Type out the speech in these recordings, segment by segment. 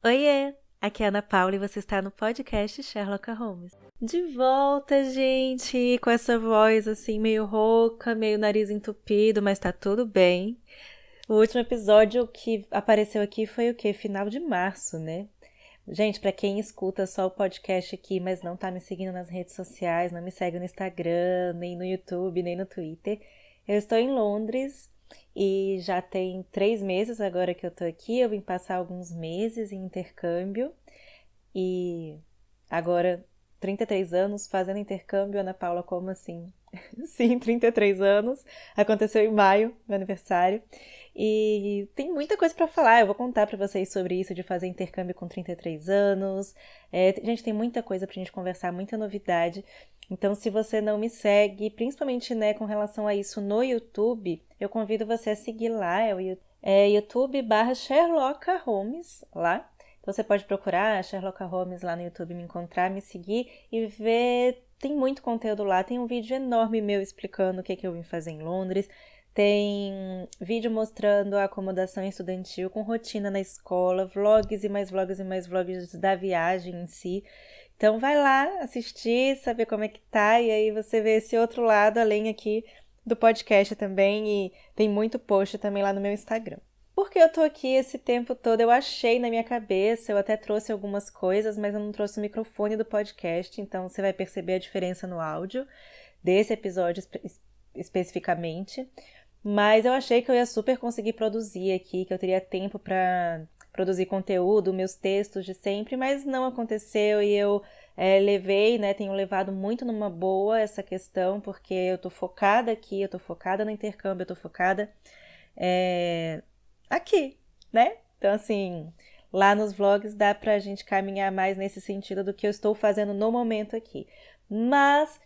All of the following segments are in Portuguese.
Oiê, aqui é a Ana Paula e você está no podcast Sherlock Holmes. De volta, gente, com essa voz assim meio rouca, meio nariz entupido, mas tá tudo bem. O último episódio que apareceu aqui foi o quê? Final de março, né? Gente, pra quem escuta só o podcast aqui, mas não tá me seguindo nas redes sociais, não me segue no Instagram, nem no YouTube, nem no Twitter, eu estou em Londres e já tem 3 meses agora que eu tô aqui. Eu vim passar alguns meses em intercâmbio e agora 33 anos fazendo intercâmbio. Ana Paula, como assim? Sim, 33 anos. Aconteceu em maio, meu aniversário. E tem muita coisa pra falar. Eu vou contar pra vocês sobre isso de fazer intercâmbio com 33 anos. Gente, tem muita coisa pra gente conversar, muita novidade. Então, se você não me segue, principalmente, né, com relação a isso no YouTube, eu convido você a seguir lá. É YouTube/Sherlock Holmes lá. Então você pode procurar Sherlock Holmes lá no YouTube, me encontrar, me seguir e ver. Tem muito conteúdo lá. Tem um vídeo enorme meu explicando o que eu vim fazer em Londres. Tem vídeo mostrando a acomodação estudantil com rotina na escola, vlogs e mais vlogs e mais vlogs da viagem em si. Então vai lá assistir, saber como é que tá, e aí você vê esse outro lado, além aqui do podcast também, e tem muito post também lá no meu Instagram. Porque eu tô aqui esse tempo todo, eu achei na minha cabeça, eu até trouxe algumas coisas, mas eu não trouxe o microfone do podcast, então você vai perceber a diferença no áudio desse episódio especificamente. Mas eu achei que eu ia super conseguir produzir aqui, que eu teria tempo para produzir conteúdo, meus textos de sempre, mas não aconteceu e eu levei, né, tenho levado muito numa boa essa questão, porque eu tô focada aqui, eu tô focada no intercâmbio, eu tô focada é, aqui, né? Então, assim, lá nos vlogs dá pra gente caminhar mais nesse sentido do que eu estou fazendo no momento aqui. Mas,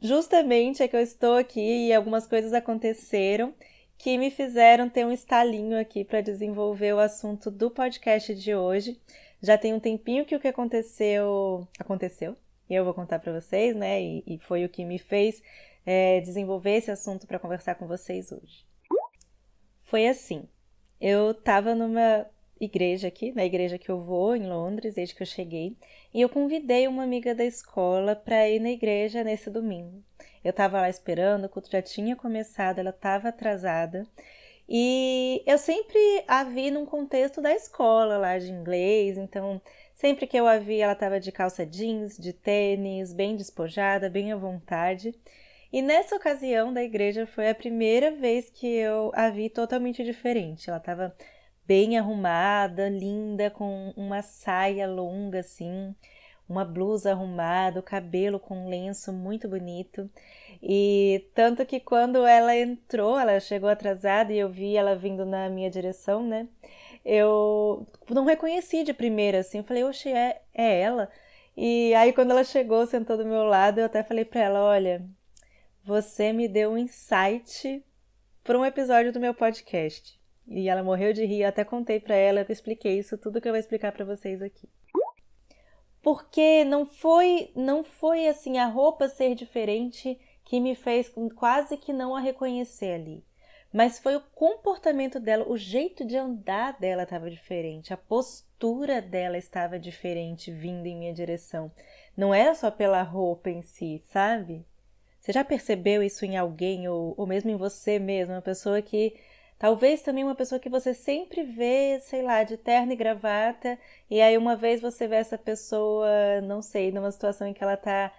justamente é que eu estou aqui e algumas coisas aconteceram que me fizeram ter um estalinho aqui para desenvolver o assunto do podcast de hoje. Já tem um tempinho que o que aconteceu, e eu vou contar para vocês, né? E foi o que me fez desenvolver esse assunto para conversar com vocês hoje. Foi assim, eu tava numa igreja aqui, na igreja que eu vou em Londres, desde que eu cheguei, e eu convidei uma amiga da escola para ir na igreja nesse domingo. Eu tava lá esperando, o culto já tinha começado, ela tava atrasada, e eu sempre a vi num contexto da escola lá de inglês, então sempre que eu a vi ela tava de calça jeans, de tênis, bem despojada, bem à vontade. E nessa ocasião da igreja foi a primeira vez que eu a vi totalmente diferente. Ela estava bem arrumada, linda, com uma saia longa assim, uma blusa arrumada, o cabelo com um lenço muito bonito. E tanto que quando ela entrou, ela chegou atrasada e eu vi ela vindo na minha direção, né? Eu não reconheci de primeira, assim. Eu falei, oxe, é ela? E aí quando ela chegou, sentou do meu lado, eu até falei pra ela, olha, você me deu um insight para um episódio do meu podcast. E ela morreu de rir, eu até contei para ela, eu expliquei isso, tudo que eu vou explicar para vocês aqui. Porque não foi assim a roupa ser diferente que me fez quase que não a reconhecer ali. Mas foi o comportamento dela, o jeito de andar dela estava diferente, a postura dela estava diferente vindo em minha direção. Não era só pela roupa em si, sabe? Você já percebeu isso em alguém ou mesmo em você mesmo? Uma pessoa que, talvez também uma pessoa que você sempre vê, sei lá, de terno e gravata, e aí uma vez você vê essa pessoa, não sei, numa situação em que ela tá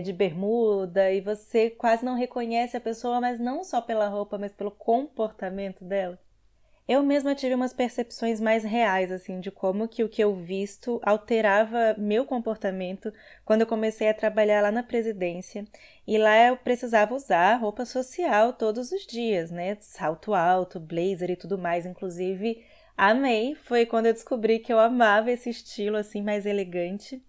de bermuda e você quase não reconhece a pessoa, mas não só pela roupa, mas pelo comportamento dela. Eu mesma tive umas percepções mais reais, assim, de como que o que eu visto alterava meu comportamento quando eu comecei a trabalhar lá na presidência. E lá eu precisava usar roupa social todos os dias, né? Salto alto, blazer e tudo mais. Inclusive, amei. Foi quando eu descobri que eu amava esse estilo, assim, mais elegante.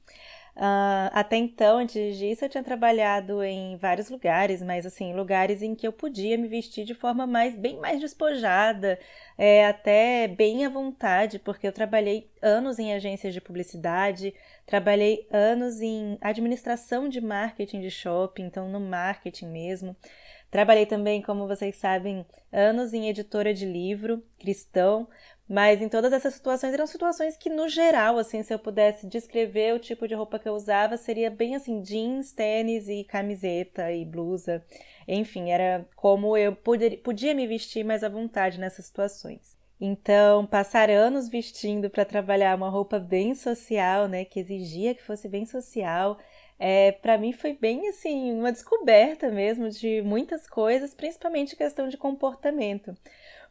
Até então, antes disso, eu tinha trabalhado em vários lugares, mas assim, lugares em que eu podia me vestir de forma bem mais despojada, até bem à vontade, porque eu trabalhei anos em agências de publicidade, trabalhei anos em administração de marketing de shopping, então no marketing mesmo. Trabalhei também, como vocês sabem, anos em editora de livro cristão, Mas em todas essas situações eram situações que, no geral, assim, se eu pudesse descrever o tipo de roupa que eu usava, seria bem assim, jeans, tênis e camiseta e blusa. Enfim, era como eu podia me vestir mais à vontade nessas situações. Então, passar anos vestindo para trabalhar uma roupa bem social, né, que exigia que fosse bem social, para mim foi bem assim, uma descoberta mesmo de muitas coisas, principalmente questão de comportamento.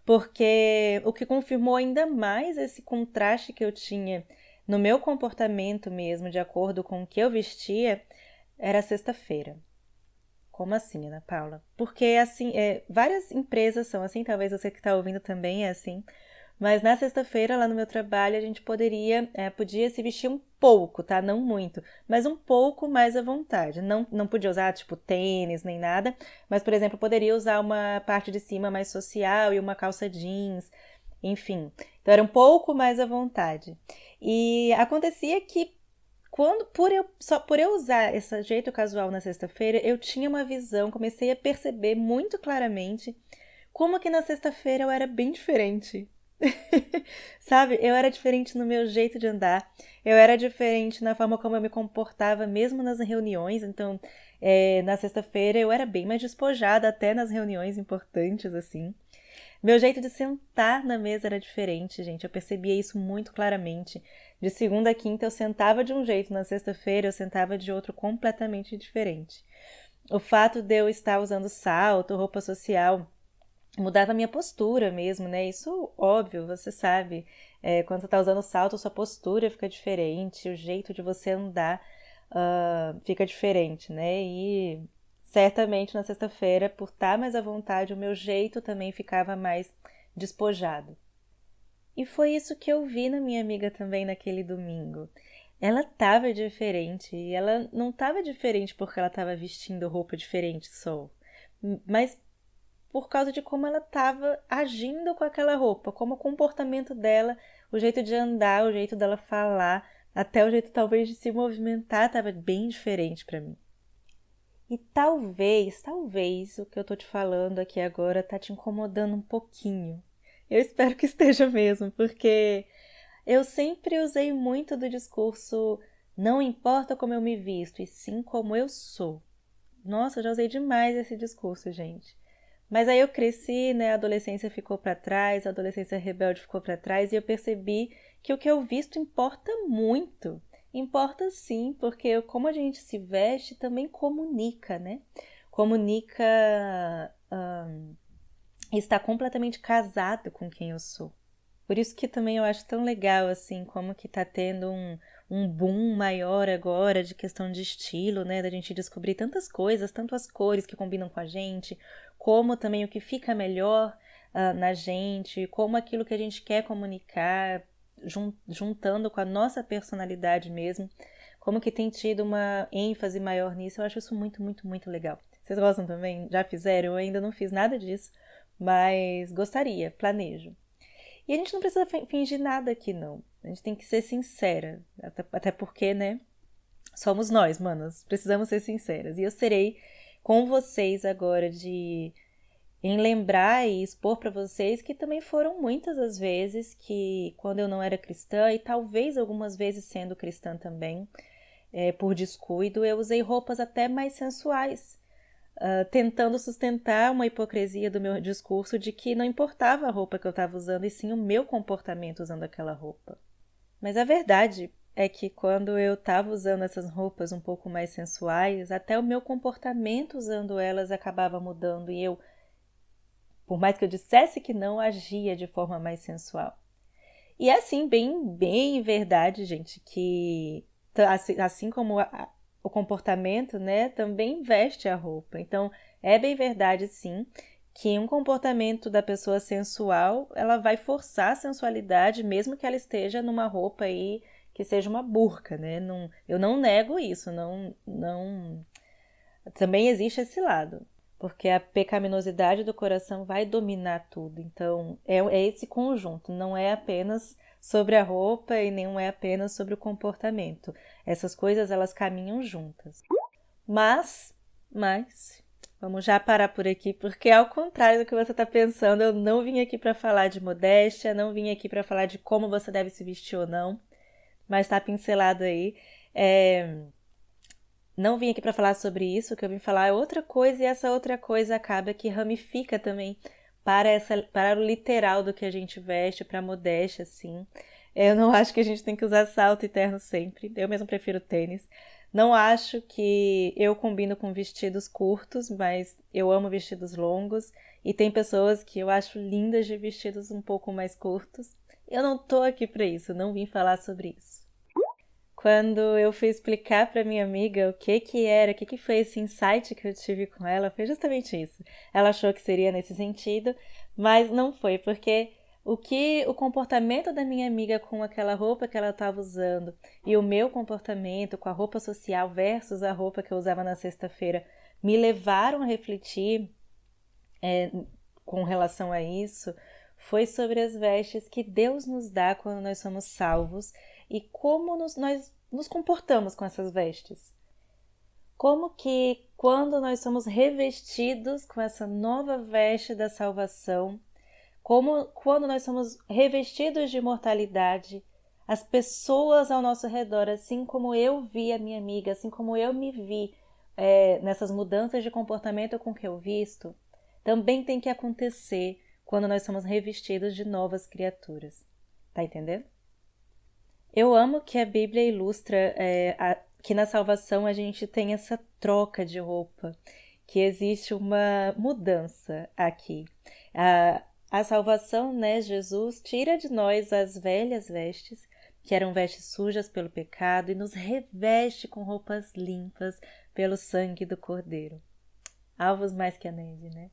Porque o que confirmou ainda mais esse contraste que eu tinha no meu comportamento mesmo, de acordo com o que eu vestia, era a sexta-feira. Como assim, Ana Paula? Porque assim, várias empresas são assim, talvez você que está ouvindo também é assim. Mas na sexta-feira, lá no meu trabalho, a gente podia se vestir um pouco, tá? Não muito, mas um pouco mais à vontade. Não podia usar, tipo, tênis nem nada, mas, por exemplo, poderia usar uma parte de cima mais social e uma calça jeans, enfim. Então era um pouco mais à vontade. E acontecia que por eu usar esse jeito casual na sexta-feira, eu tinha uma visão, comecei a perceber muito claramente como que na sexta-feira eu era bem diferente. Sabe, eu era diferente no meu jeito de andar, eu era diferente na forma como eu me comportava, mesmo nas reuniões. Então, na sexta-feira eu era bem mais despojada, até nas reuniões importantes, assim. Meu jeito de sentar na mesa era diferente, gente. Eu percebia isso muito claramente. De segunda a quinta eu sentava de um jeito, na sexta-feira eu sentava de outro completamente diferente. O fato de eu estar usando salto, roupa social, mudava a minha postura mesmo, né? Isso, óbvio, você sabe. Quando você tá usando salto, sua postura fica diferente, o jeito de você andar fica diferente, né? E certamente na sexta-feira, por estar mais à vontade, o meu jeito também ficava mais despojado. E foi isso que eu vi na minha amiga também naquele domingo. Ela estava diferente, e ela não estava diferente porque ela estava vestindo roupa diferente só, mas por causa de como ela estava agindo com aquela roupa, como o comportamento dela, o jeito de andar, o jeito dela falar, até o jeito talvez de se movimentar estava bem diferente para mim. E talvez o que eu tô te falando aqui agora tá te incomodando um pouquinho. Eu espero que esteja mesmo, porque eu sempre usei muito do discurso não importa como eu me visto, e sim como eu sou. Nossa, eu já usei demais esse discurso, gente. Mas aí eu cresci, né? A adolescência ficou para trás, a adolescência rebelde ficou para trás e eu percebi que o que eu visto importa muito. Importa sim, porque como a gente se veste também comunica, né? Comunica, está completamente casado com quem eu sou. Por isso que também eu acho tão legal, assim, como que tá tendo um boom maior agora de questão de estilo, né? Da gente descobrir tantas coisas, tanto as cores que combinam com a gente, como também o que fica melhor na gente, como aquilo que a gente quer comunicar, juntando com a nossa personalidade mesmo, como que tem tido uma ênfase maior nisso. Eu acho isso muito, muito, muito legal. Vocês gostam também? Já fizeram? Eu ainda não fiz nada disso, mas gostaria, planejo. E a gente não precisa fingir nada aqui, não. A gente tem que ser sincera. Até porque, né? Somos nós, manas. Precisamos ser sinceras. E eu serei com vocês agora em lembrar e expor para vocês que também foram muitas as vezes que, quando eu não era cristã, e talvez algumas vezes sendo cristã também, por descuido, eu usei roupas até mais sensuais. Tentando sustentar uma hipocrisia do meu discurso de que não importava a roupa que eu estava usando, e sim o meu comportamento usando aquela roupa. Mas a verdade é que quando eu estava usando essas roupas um pouco mais sensuais, até o meu comportamento usando elas acabava mudando e eu, por mais que eu dissesse que não, agia de forma mais sensual. E é assim, bem, bem verdade, gente, que assim como o comportamento, né, também veste a roupa. Então, é bem verdade, sim, que um comportamento da pessoa sensual, ela vai forçar a sensualidade, mesmo que ela esteja numa roupa aí que seja uma burca, né? Não, eu não nego isso, não. Também existe esse lado, porque a pecaminosidade do coração vai dominar tudo. Então, é esse conjunto, não é apenas sobre a roupa e nem é apenas sobre o comportamento. Essas coisas, elas caminham juntas. Mas, Vamos já parar por aqui, porque ao contrário do que você está pensando, eu não vim aqui para falar de modéstia, não vim aqui para falar de como você deve se vestir ou não, mas está pincelado aí. Não vim aqui para falar sobre isso, o que eu vim falar é outra coisa, e essa outra coisa acaba que ramifica também para o literal do que a gente veste, para a modéstia, assim. Eu não acho que a gente tem que usar salto e terno sempre, eu mesmo prefiro tênis. Não acho que eu combino com vestidos curtos, mas eu amo vestidos longos, e tem pessoas que eu acho lindas de vestidos um pouco mais curtos. Eu não tô aqui para isso, não vim falar sobre isso. Quando eu fui explicar para minha amiga o que era, o que foi esse insight que eu tive com ela, foi justamente isso. Ela achou que seria nesse sentido, mas não foi, porque o comportamento da minha amiga com aquela roupa que ela estava usando e o meu comportamento com a roupa social versus a roupa que eu usava na sexta-feira me levaram a refletir com relação a isso, foi sobre as vestes que Deus nos dá quando nós somos salvos e como nós nos comportamos com essas vestes. Como que quando nós somos revestidos com essa nova veste da salvação, como quando nós somos revestidos de imortalidade, as pessoas ao nosso redor, assim como eu vi a minha amiga, assim como eu me vi nessas mudanças de comportamento com que eu visto, também tem que acontecer quando nós somos revestidos de novas criaturas. Tá entendendo? Eu amo que a Bíblia ilustra que na salvação a gente tem essa troca de roupa, que existe uma mudança aqui. A salvação, né, Jesus tira de nós as velhas vestes, que eram vestes sujas pelo pecado, e nos reveste com roupas limpas pelo sangue do Cordeiro. Alvos mais que a neve, né?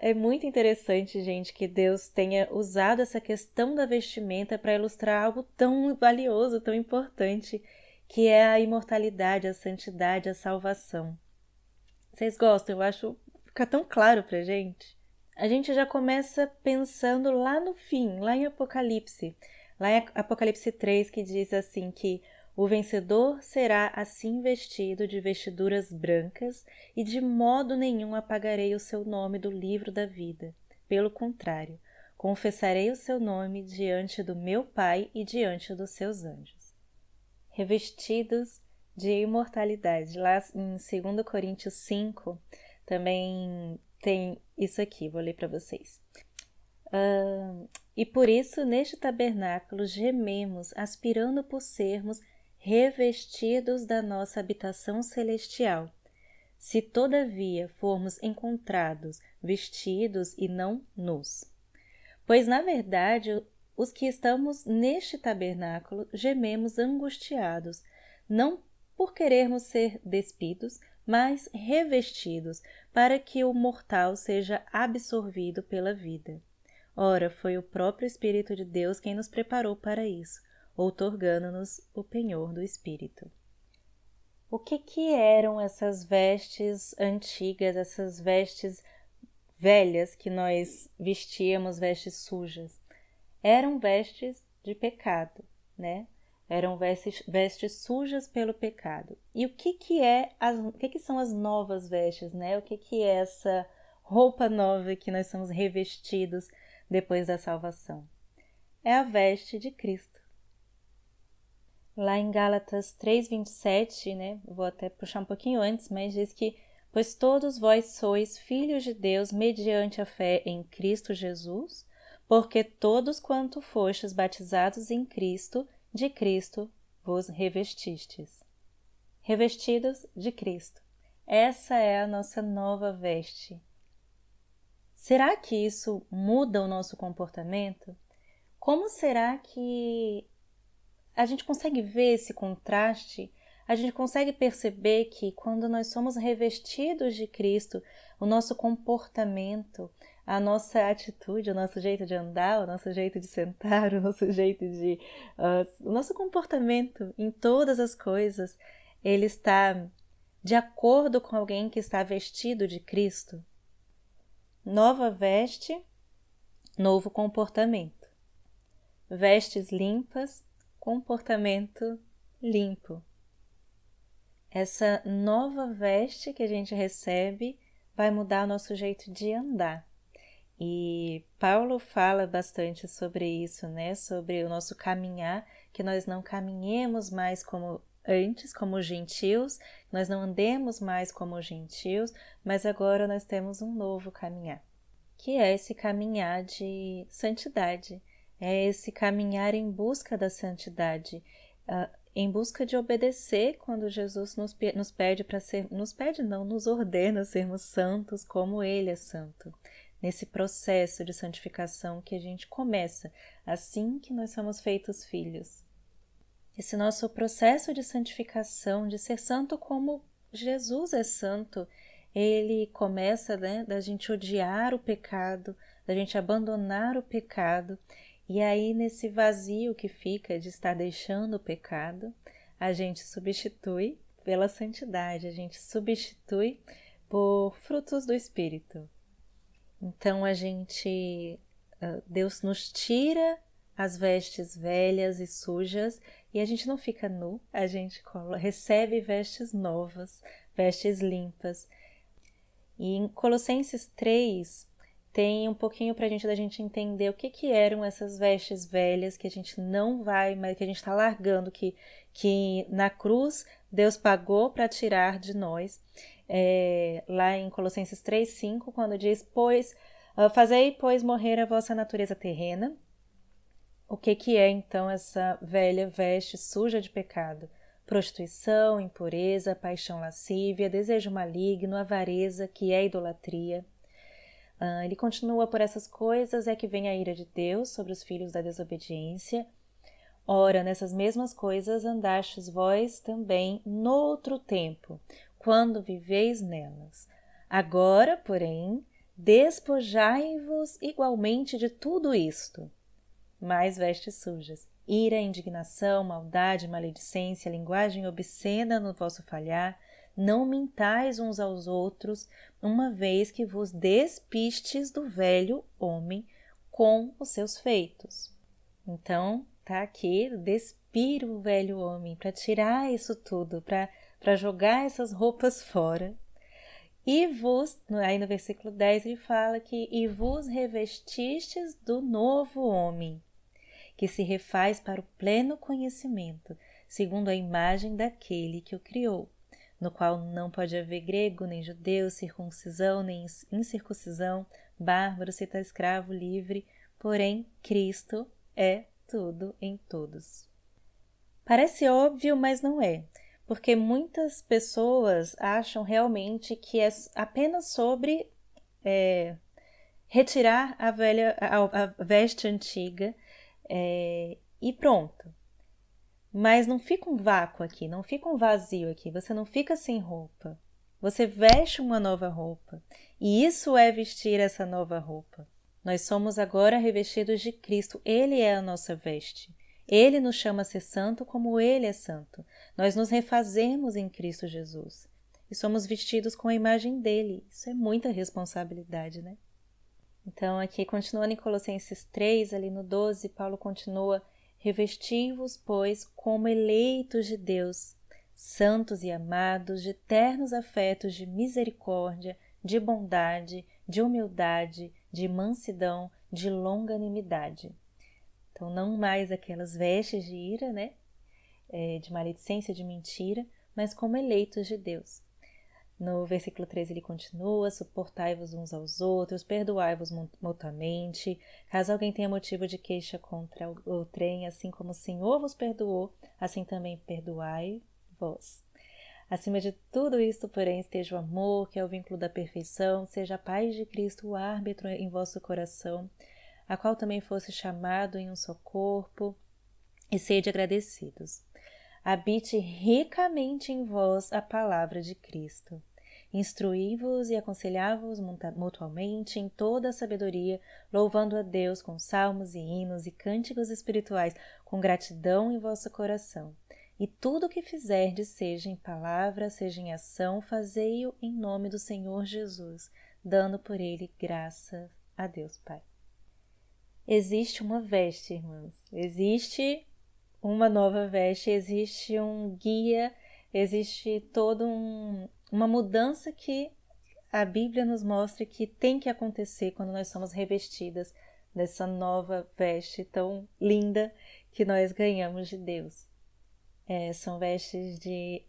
É muito interessante, gente, que Deus tenha usado essa questão da vestimenta para ilustrar algo tão valioso, tão importante, que é a imortalidade, a santidade, a salvação. Vocês gostam? Eu acho que fica tão claro pra gente. A gente já começa pensando lá no fim, lá em Apocalipse. Lá em Apocalipse 3, que diz assim que o vencedor será assim vestido de vestiduras brancas e de modo nenhum apagarei o seu nome do livro da vida. Pelo contrário, confessarei o seu nome diante do meu Pai e diante dos seus anjos. Revestidos de imortalidade. Lá em 2 Coríntios 5 também tem isso aqui, vou ler para vocês. E por isso, neste tabernáculo, gememos, aspirando por sermos revestidos da nossa habitação celestial. Se, todavia, formos encontrados vestidos e não nus. Pois, na verdade, os que estamos neste tabernáculo gememos angustiados, não por querermos ser despidos, mas revestidos, para que o mortal seja absorvido pela vida. Ora, foi o próprio Espírito de Deus quem nos preparou para isso, outorgando-nos o penhor do Espírito. O que eram essas vestes antigas, essas vestes velhas que nós vestíamos, vestes sujas? Eram vestes de pecado, né? Eram vestes sujas pelo pecado. E o que são as novas vestes, né? O que é essa roupa nova que nós somos revestidos depois da salvação? É a veste de Cristo. Lá em Gálatas 3:27, né? Vou até puxar um pouquinho antes, mas diz que pois todos vós sois filhos de Deus mediante a fé em Cristo Jesus, porque todos quanto fostes batizados em Cristo, de Cristo vos revestistes. Revestidos de Cristo. Essa é a nossa nova veste. Será que isso muda o nosso comportamento? Como será que a gente consegue ver esse contraste? A gente consegue perceber que quando nós somos revestidos de Cristo, o nosso comportamento, a nossa atitude, o nosso jeito de andar, o nosso jeito de sentar, o nosso jeito de... o nosso comportamento em todas as coisas, ele está de acordo com alguém que está vestido de Cristo? Nova veste, novo comportamento. Vestes limpas, comportamento limpo. essa nova veste que a gente recebe vai mudar o nosso jeito de andar. E Paulo fala bastante sobre isso, né? Sobre o nosso caminhar, que nós não caminhemos mais como antes, como gentios, nós não andemos mais como gentios, mas agora nós temos um novo caminhar, que é esse caminhar de santidade, é esse caminhar em busca da santidade, em busca de obedecer quando Jesus nos pede para ser, nos ordena a sermos santos como Ele é santo. Nesse processo de santificação que a gente começa assim que nós somos feitos filhos. Esse nosso processo de santificação, de ser santo como Jesus é santo, ele começa, né, da gente odiar o pecado, da gente abandonar o pecado, e aí nesse vazio que fica de estar deixando o pecado, a gente substitui pela santidade, a gente substitui por frutos do Espírito. Então Deus nos tira as vestes velhas e sujas e a gente não fica nu, a gente recebe vestes novas, vestes limpas. E em Colossenses 3 tem um pouquinho da gente entender o que eram essas vestes velhas que a gente não vai, mas que a gente está largando, que na cruz Deus pagou para tirar de nós. Lá em Colossenses 3:5, quando diz, fazei, pois, morrer a vossa natureza terrena. O que é, então, essa velha veste suja de pecado? Prostituição, impureza, paixão lascívia, desejo maligno, avareza, que é idolatria. Ele continua, por essas coisas é que vem a ira de Deus sobre os filhos da desobediência. Ora, nessas mesmas coisas andastes vós também noutro tempo, quando viveis nelas. Agora, porém, despojai-vos igualmente de tudo isto. Mais vestes sujas, ira, indignação, maldade, maledicência, linguagem obscena no vosso falhar, não mintais uns aos outros, uma vez que vos despistes do velho homem com os seus feitos. Então, tá aqui, despir o velho homem, para tirar isso tudo, para jogar essas roupas fora. E aí no versículo 10 ele fala que e vos revestistes do novo homem, que se refaz para o pleno conhecimento, segundo a imagem daquele que o criou, no qual não pode haver grego, nem judeu, circuncisão, nem incircuncisão, bárbaro, cita escravo, livre, porém Cristo é tudo em todos. Parece óbvio, mas não é, porque muitas pessoas acham realmente que é apenas sobre retirar a veste antiga e pronto. Mas não fica um vácuo aqui, não fica um vazio aqui, você não fica sem roupa. Você veste uma nova roupa, e isso é vestir essa nova roupa. Nós somos agora revestidos de Cristo, Ele é a nossa veste. Ele nos chama a ser santo como Ele é santo. Nós nos refazemos em Cristo Jesus. E somos vestidos com a imagem dEle. Isso é muita responsabilidade, né? Então, aqui, continuando em Colossenses 3, ali no 12, Paulo continua: revesti-vos, pois, como eleitos de Deus, santos e amados, de ternos afetos de misericórdia, de bondade, de humildade, de mansidão, de longanimidade. Então, não mais aquelas vestes de ira, né? De maledicência, de mentira, mas como eleitos de Deus. No versículo 13 ele continua: suportai-vos uns aos outros, perdoai-vos mutuamente, caso alguém tenha motivo de queixa contra o trem, assim como o Senhor vos perdoou, assim também perdoai vós. Acima de tudo isto, porém, esteja o amor, que é o vínculo da perfeição, seja a paz de Cristo o árbitro em vosso coração, a qual também fosse chamado em um só corpo, e sede agradecidos. Habite ricamente em vós a palavra de Cristo. Instruí-vos e aconselhai-vos mutuamente em toda a sabedoria, louvando a Deus com salmos e hinos e cânticos espirituais, com gratidão em vosso coração. E tudo o que fizerdes, seja em palavra, seja em ação, fazei-o em nome do Senhor Jesus, dando por ele graça a Deus Pai. Existe uma veste, irmãos. Existe uma nova veste, existe um guia existe toda uma mudança que a Bíblia nos mostra que tem que acontecer quando nós somos revestidas dessa nova veste tão linda que nós ganhamos de Deus. São vestes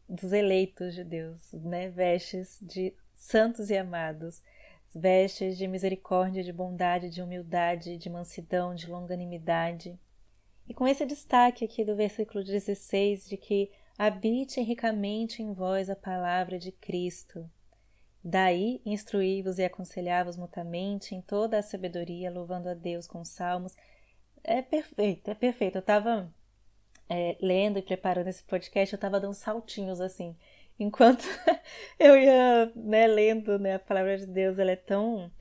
dos eleitos de Deus, né? Vestes de santos e amados, vestes de misericórdia, de bondade, de humildade, de mansidão, de longanimidade. E com esse destaque aqui do versículo 16, de que habite ricamente em vós a palavra de Cristo. Daí instruí-vos e aconselhai-vos mutuamente em toda a sabedoria, louvando a Deus com salmos. É perfeito, é perfeito. Eu estava lendo e preparando esse podcast, eu estava dando saltinhos assim. Enquanto eu ia, né, lendo, né, a palavra de Deus, ela é tão,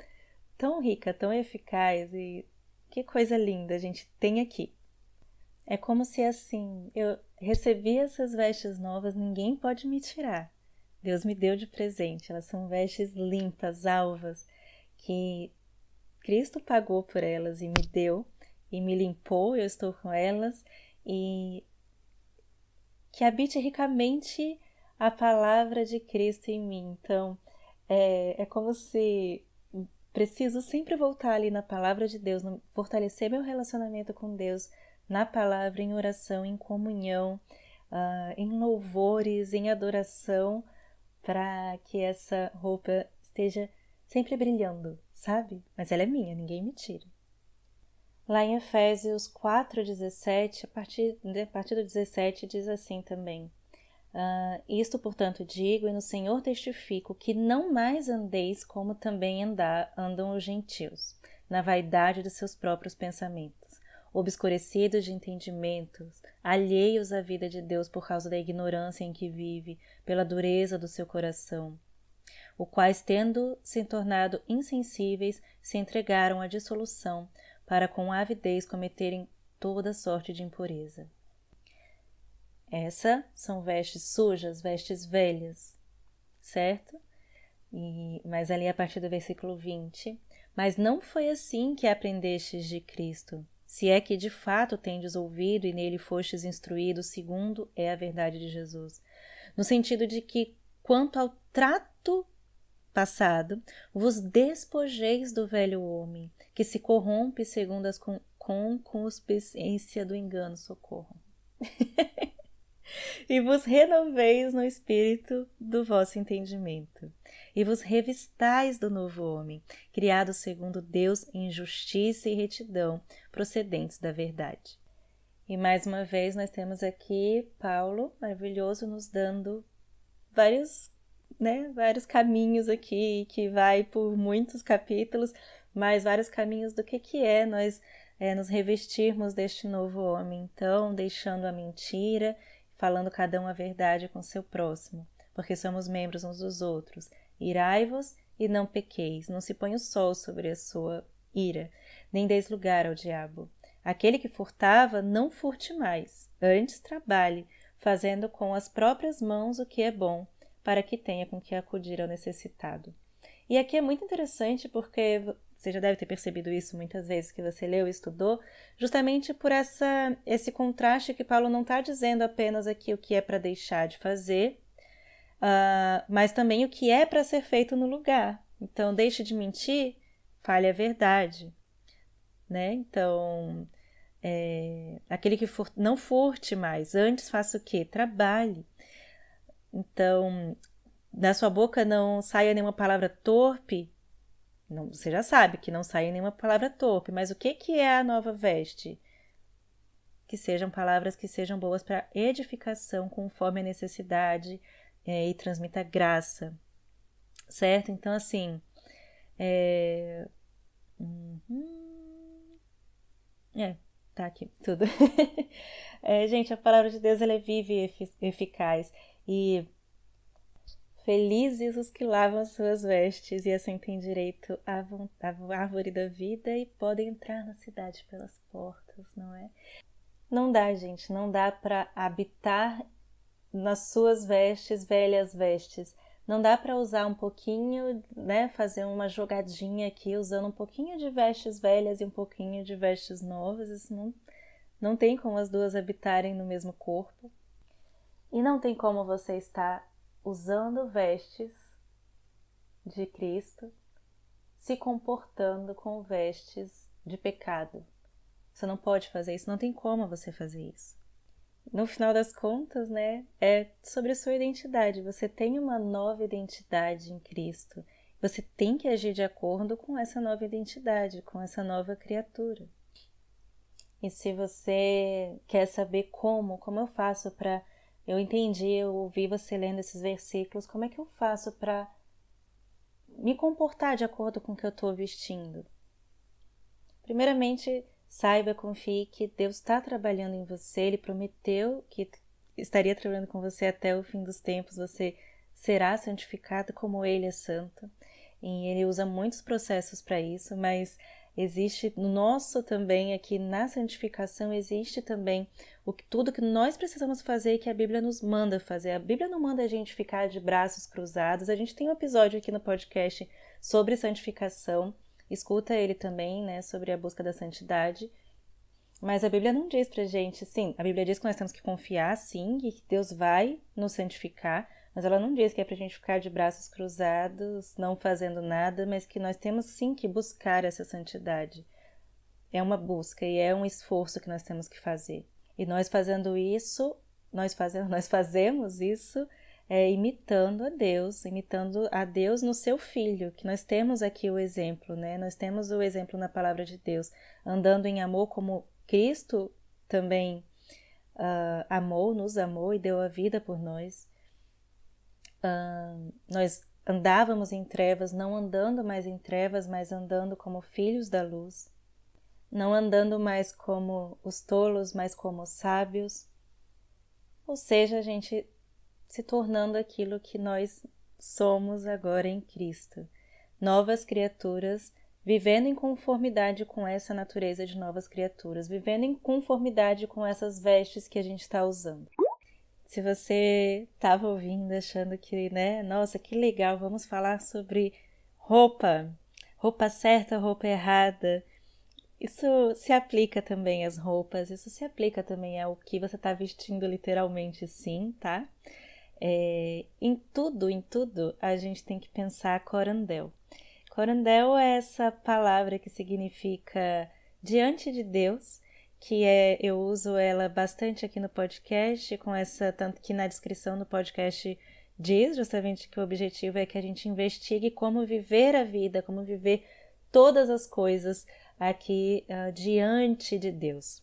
tão rica, tão eficaz, e que coisa linda a gente tem aqui. É como se assim, eu recebi essas vestes novas, ninguém pode me tirar. Deus me deu de presente, elas são vestes limpas, alvas, que Cristo pagou por elas e me deu, e me limpou, eu estou com elas, e que habite ricamente a palavra de Cristo em mim. Então, é como se preciso sempre voltar ali na palavra de Deus, fortalecer meu relacionamento com Deus, na palavra, em oração, em comunhão, em louvores, em adoração, para que essa roupa esteja sempre brilhando, sabe? Mas ela é minha, ninguém me tira. Lá em Efésios 4,17, a partir do 17 diz assim também: isto, portanto, digo, e no Senhor testifico, que não mais andeis como também andam os gentios, na vaidade dos seus próprios pensamentos, obscurecidos de entendimentos, alheios à vida de Deus por causa da ignorância em que vive, pela dureza do seu coração, os quais, tendo se tornado insensíveis, se entregaram à dissolução, para com avidez cometerem toda sorte de impureza. Essas são vestes sujas, vestes velhas, certo? Mas ali a partir do versículo 20, mas não foi assim que aprendestes de Cristo, se é que de fato tendes ouvido e nele fostes instruídos segundo é a verdade de Jesus, no sentido de que, quanto ao trato passado, vos despojeis do velho homem, que se corrompe segundo as concupiscência do engano, socorro. E vos renoveis no espírito do vosso entendimento, e vos revistais do novo homem, criado segundo Deus em justiça e retidão, procedentes da verdade. E mais uma vez nós temos aqui Paulo, maravilhoso, nos dando vários caminhos aqui, que vai por muitos capítulos, mas vários caminhos do que é nós nos revestirmos deste novo homem. Então, deixando a mentira, falando cada um a verdade com seu próximo, porque somos membros uns dos outros. Irai-vos e não pequeis, não se põe o sol sobre a sua ira, nem deis lugar ao diabo. Aquele que furtava, não furte mais, antes trabalhe, fazendo com as próprias mãos o que é bom, para que tenha com que acudir ao necessitado. E aqui é muito interessante porque você já deve ter percebido isso muitas vezes que você leu e estudou, justamente por esse contraste que Paulo não está dizendo apenas aqui o que é para deixar de fazer, mas também o que é para ser feito no lugar. Então, deixe de mentir, fale a verdade. Né? Então, aquele que não furte mais, antes faça o quê? Trabalhe. Então, da sua boca não saia nenhuma palavra torpe. Não, você já sabe que não saia nenhuma palavra torpe, mas o que é a nova veste? Que sejam palavras que sejam boas para edificação conforme a necessidade e transmita graça, certo? Então, assim, tá aqui, tudo. Gente, a palavra de Deus ela é viva e eficaz. E felizes os que lavam as suas vestes e assim têm direito à árvore da vida e podem entrar na cidade pelas portas, não é? Não dá, gente, não dá para habitar nas suas vestes, velhas vestes. Não dá para usar um pouquinho, né, fazer uma jogadinha aqui usando um pouquinho de vestes velhas e um pouquinho de vestes novas. Isso não tem como as duas habitarem no mesmo corpo. E não tem como você estar usando vestes de Cristo, se comportando com vestes de pecado. Você não pode fazer isso, não tem como você fazer isso. No final das contas, né, é sobre a sua identidade. Você tem uma nova identidade em Cristo. Você tem que agir de acordo com essa nova identidade, com essa nova criatura. E se você quer saber como eu faço para... Eu entendi, eu ouvi você lendo esses versículos, como é que eu faço para me comportar de acordo com o que eu estou vestindo? Primeiramente, saiba, confie que Deus está trabalhando em você. Ele prometeu que estaria trabalhando com você até o fim dos tempos. Você será santificado como Ele é santo. E Ele usa muitos processos para isso, mas existe no nosso também, aqui na santificação, existe também tudo que nós precisamos fazer e que a Bíblia nos manda fazer. A Bíblia não manda a gente ficar de braços cruzados. A gente tem um episódio aqui no podcast sobre santificação. Escuta ele também, né, sobre a busca da santidade. Mas a Bíblia não diz pra gente, sim, a Bíblia diz que nós temos que confiar, sim, e que Deus vai nos santificar, mas ela não diz que é pra gente ficar de braços cruzados, não fazendo nada, mas que nós temos sim que buscar essa santidade. É uma busca e é um esforço que nós temos que fazer. E nós fazendo isso, nós fazemos isso imitando a Deus no seu Filho, que nós temos aqui o exemplo, né? Nós temos o exemplo na palavra de Deus, andando em amor como Cristo também nos amou e deu a vida por nós. Nós andávamos em trevas, não andando mais em trevas, mas andando como filhos da luz, não andando mais como os tolos, mas como os sábios. Ou seja, a gente se tornando aquilo que nós somos agora em Cristo. Novas criaturas, vivendo em conformidade com essa natureza de novas criaturas, vivendo em conformidade com essas vestes que a gente está usando. Se você estava ouvindo, achando que, né, nossa, que legal, vamos falar sobre roupa certa, roupa errada. Isso se aplica também às roupas, isso se aplica também ao que você está vestindo literalmente, sim, tá? Em tudo, a gente tem que pensar corandel. Corandel é essa palavra que significa diante de Deus, eu uso ela bastante aqui no podcast, tanto que na descrição do podcast diz justamente que o objetivo é que a gente investigue como viver a vida, como viver todas as coisas aqui diante de Deus.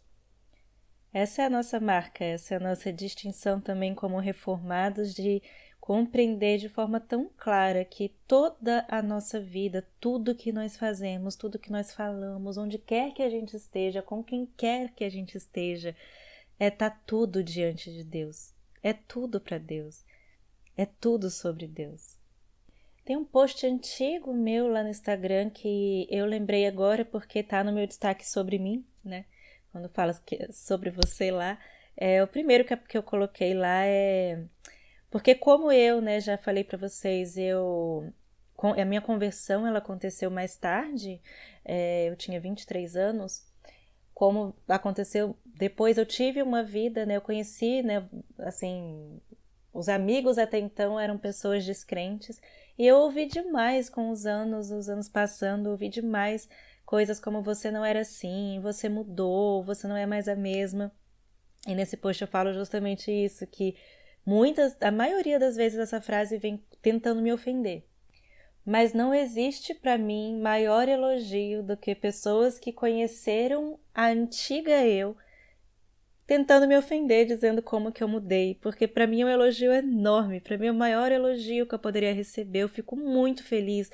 Essa é a nossa marca, essa é a nossa distinção também como reformados, de compreender de forma tão clara que toda a nossa vida, tudo que nós fazemos, tudo que nós falamos, onde quer que a gente esteja, com quem quer que a gente esteja, tá tudo diante de Deus, é tudo para Deus, é tudo sobre Deus. Tem um post antigo meu lá no Instagram que eu lembrei agora porque tá no meu destaque sobre mim, né? Quando fala sobre você lá, o primeiro que eu coloquei lá porque como eu, né, já falei para vocês, a minha conversão ela aconteceu mais tarde, eu tinha 23 anos, como aconteceu depois, eu tive uma vida, né, eu conheci, né, assim, os amigos até então eram pessoas descrentes, e eu ouvi demais com os anos passando, ouvi demais coisas como você não era assim, você mudou, você não é mais a mesma. E nesse post eu falo justamente isso, que a maioria das vezes essa frase vem tentando me ofender. Mas não existe para mim maior elogio do que pessoas que conheceram a antiga eu tentando me ofender, dizendo como que eu mudei, porque para mim é um elogio enorme, para mim é o maior elogio que eu poderia receber. Eu fico muito feliz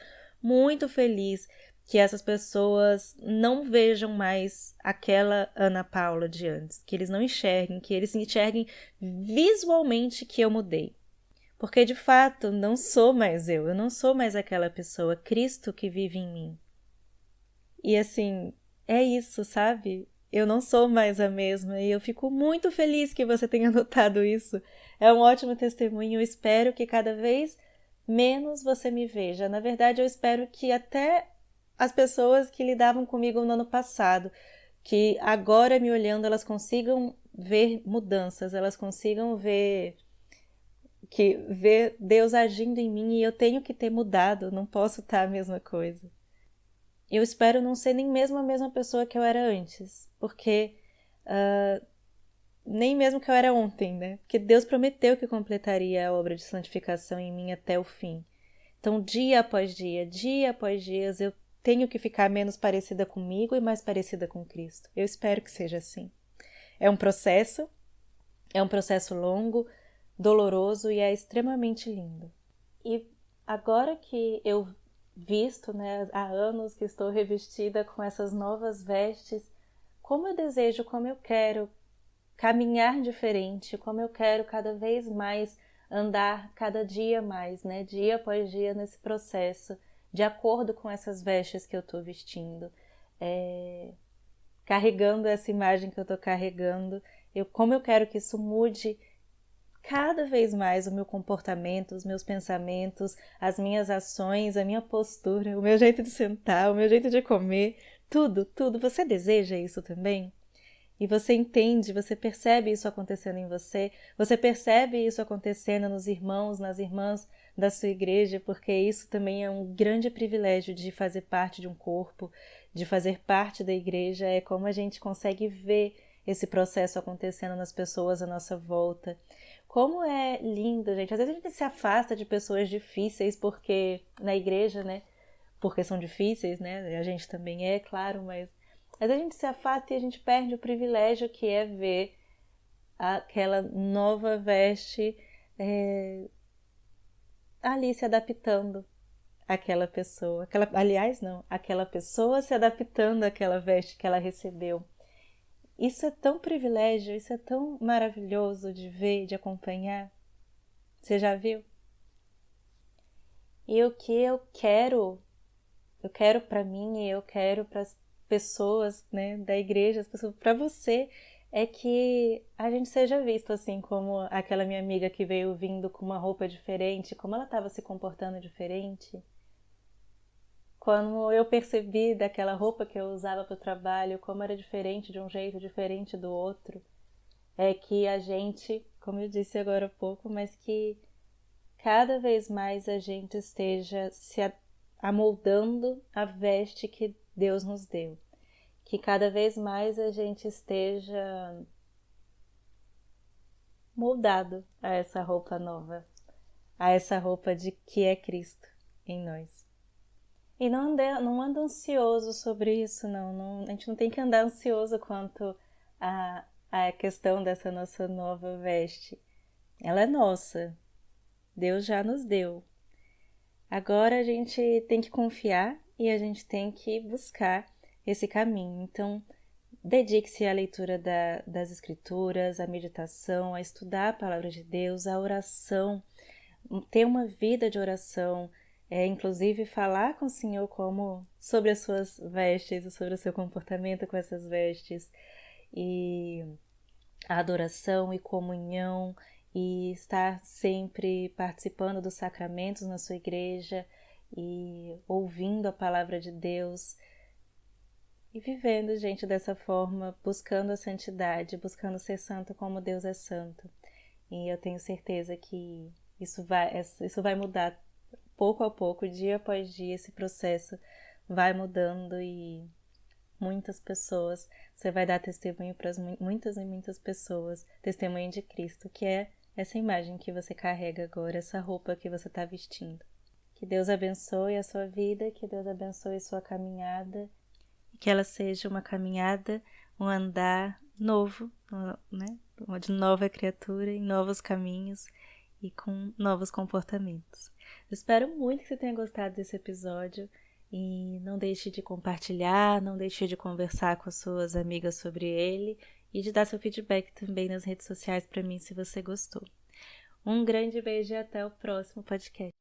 que essas pessoas não vejam mais aquela Ana Paula de antes, que eles não enxerguem, que eles enxerguem visualmente que eu mudei. Porque de fato não sou mais eu não sou mais aquela pessoa, Cristo que vive em mim. E assim, é isso, sabe? Eu não sou mais a mesma e eu fico muito feliz que você tenha notado isso. É um ótimo testemunho, eu espero que cada vez menos você me veja. Na verdade, eu espero que até as pessoas que lidavam comigo no ano passado, que agora me olhando, elas consigam ver mudanças, elas consigam ver que ver Deus agindo em mim e eu tenho que ter mudado, não posso estar a mesma coisa. Eu espero não ser nem mesmo a mesma pessoa que eu era antes, porque nem mesmo que eu era ontem, né? Porque Deus prometeu que completaria a obra de santificação em mim até o fim. Então, dia após dia, eu tenho que ficar menos parecida comigo e mais parecida com Cristo. Eu espero que seja assim. É um processo longo, doloroso e é extremamente lindo. E agora que eu visto, né, há anos que estou revestida com essas novas vestes, como eu desejo, como eu quero caminhar diferente, como eu quero cada vez mais andar cada dia mais, né, dia após dia nesse processo, de acordo com essas vestes que eu estou vestindo, carregando essa imagem que eu estou carregando, como eu quero que isso mude cada vez mais o meu comportamento, os meus pensamentos, as minhas ações, a minha postura, o meu jeito de sentar, o meu jeito de comer, tudo, tudo. Você deseja isso também? E você entende, você percebe isso acontecendo em você percebe isso acontecendo nos irmãos, nas irmãs da sua igreja, porque isso também é um grande privilégio de fazer parte de um corpo, de fazer parte da igreja, é como a gente consegue ver esse processo acontecendo nas pessoas à nossa volta. Como é lindo, gente. Às vezes a gente se afasta de pessoas difíceis porque na igreja, né? Porque são difíceis, né? A gente também é, claro, mas às vezes a gente se afasta e a gente perde o privilégio que é ver aquela nova veste ali se adaptando àquela pessoa. Aliás, não, aquela pessoa se adaptando àquela veste que ela recebeu. Isso é tão privilégio, isso é tão maravilhoso de ver, de acompanhar. Você já viu? E o que eu quero para mim e eu quero para as pessoas, né, da igreja, as pessoas, para você, é que a gente seja visto assim como aquela minha amiga que veio vindo com uma roupa diferente, como ela estava se comportando diferente. Quando eu percebi daquela roupa que eu usava para o trabalho, como era diferente de um jeito, diferente do outro, é que a gente, como eu disse agora há pouco, mas que cada vez mais a gente esteja se amoldando a veste que Deus nos deu. Que cada vez mais a gente esteja moldado a essa roupa nova, a essa roupa de que é Cristo em nós. E não anda ansioso sobre isso, não. A gente não tem que andar ansioso quanto a questão dessa nossa nova veste. Ela é nossa. Deus já nos deu. Agora a gente tem que confiar e a gente tem que buscar esse caminho. Então, dedique-se à leitura das Escrituras, à meditação, a estudar a Palavra de Deus, à oração, ter uma vida de oração, inclusive falar com o Senhor sobre as suas vestes e sobre o seu comportamento com essas vestes, e a adoração e comunhão, e estar sempre participando dos sacramentos na sua igreja e ouvindo a palavra de Deus e vivendo, gente, dessa forma, buscando a santidade, buscando ser santo como Deus é santo. E eu tenho certeza que isso vai mudar pouco a pouco, dia após dia, esse processo vai mudando e muitas pessoas, você vai dar testemunho para muitas e muitas pessoas, testemunho de Cristo, que é essa imagem que você carrega agora, essa roupa que você está vestindo. Que Deus abençoe a sua vida, que Deus abençoe a sua caminhada, e que ela seja uma caminhada, um andar novo, né? De nova criatura, em novos caminhos e com novos comportamentos. Eu espero muito que você tenha gostado desse episódio e não deixe de compartilhar, não deixe de conversar com as suas amigas sobre ele e de dar seu feedback também nas redes sociais para mim se você gostou. Um grande beijo e até o próximo podcast.